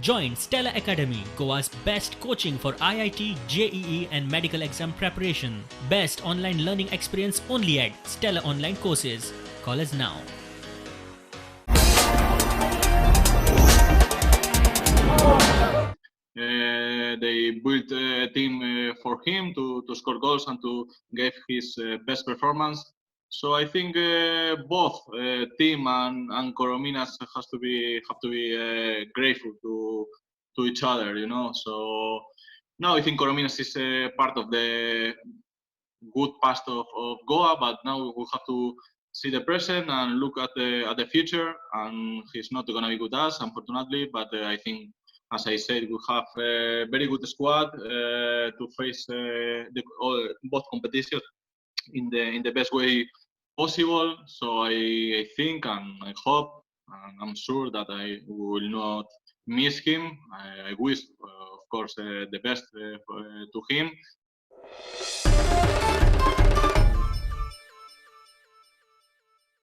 Join Stella Academy, Goa's best coaching for IIT, JEE and medical exam preparation. Best online learning experience only at Stella Online Courses. Call us now. They built a team for him to score goals and to give his best performance. So I think both team and Corominas have to be grateful to each other, you know. So now I think Corominas is part of the good past of Goa, but now we will have to see the present and look at the future. And he's not going to be with us, unfortunately. But I think, as I said, we have a very good squad to face both competitions in the best way possible. So I think and I hope and I'm sure that I will not miss him. I wish, of course, the best to him.